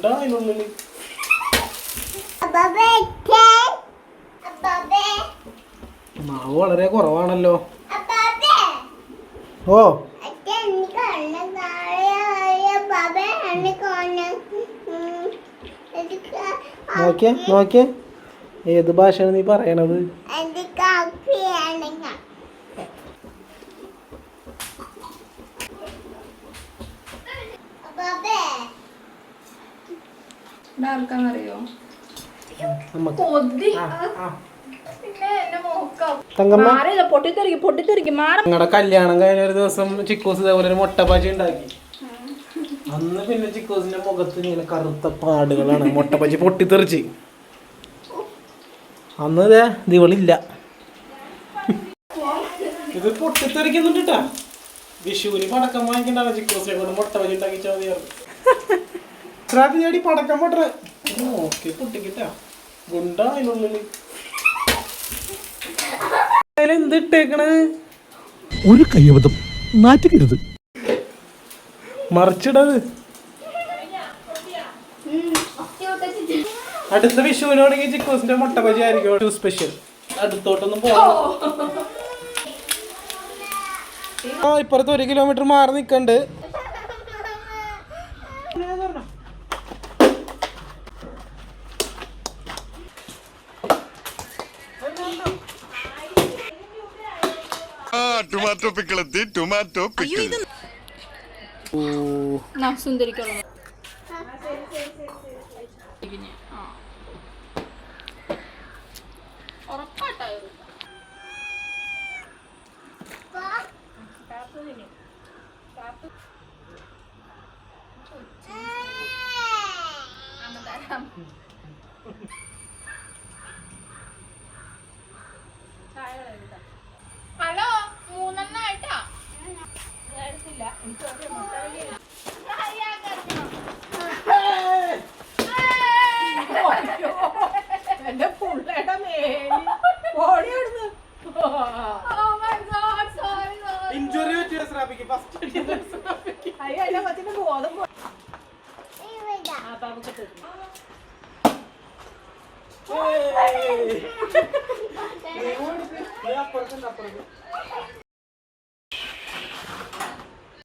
ഗുണ്ടായിനുള്ളിൽ മാവ് വളരെ കുറവാണല്ലോ. ഓ നോക്കിയേ നോക്കിയേ, ഏത് ഭാഷയാണ് നീ പറയണത്? അറിയോ ഞങ്ങളുടെ കല്യാണം കഴിഞ്ഞ ഒരു ദിവസം ചിക്കോസ് ഇതേപോലെ ഒരു മുട്ടപ്പാച്ചി ഉണ്ടാക്കി. അന്ന് പിന്നെ ചിക്കോസിന്റെ മുഖത്ത് ഇങ്ങനെ കറുത്ത പാടുകളാണ്, മുട്ടപ്പാച്ചി പൊട്ടിത്തെറിച്ച്. അന്ന് ദിവളില്ല, ഇത് പൊട്ടിത്തെറിക്കുന്നുണ്ടാ. വിഷുവിന് പടക്കം വാങ്ങിക്കണ്ടാണ് ചിക്കോസിനെ കൊണ്ട് മുട്ടപ്പാച്ചി ഉണ്ടാക്കിച്ചാൽ മതിയായിരുന്നു. പടക്കം പൊട്ട നോക്കി പൊട്ടിക്കിട്ടാ ഗുണ്ടാ അതിനുള്ളില്. എന്തിട്ടേക്കണ്? ഒരു കയ്യബദ്ധം നാറ്റുകരുത്, മറിച്ചിടത്. അടുത്ത വിഷുവിനോടെങ്കിൽ ചിക്കോസിന്റെ മുട്ട ബജി ആയിരിക്കും സ്പെഷ്യൽ. അടുത്തോട്ടൊന്നും പോകാം. ഇപ്പുറത്ത് 1 കിലോമീറ്റർ മാറി നിക്കണ്ട്. ടൊമാറ്റോ പിക്കിൾ എത്തി. ടൊമാറ്റോ പിക്കിൾ സുന്ദരിക്കുള്ള ഹലോ 3 എടുത്തില്ല. എന്റെ പുള്ളയുടെ മേലിൽ ഓടിയാടുന്നു. ഇഞ്ചുറി പറ്റിയ ശ്രാപിക്ക് ഫസ്റ്റ് അയ്യോ എന്നെ കൊച്ചിന്റെ ബോധം അപ്പുറത്തുണ്ട്.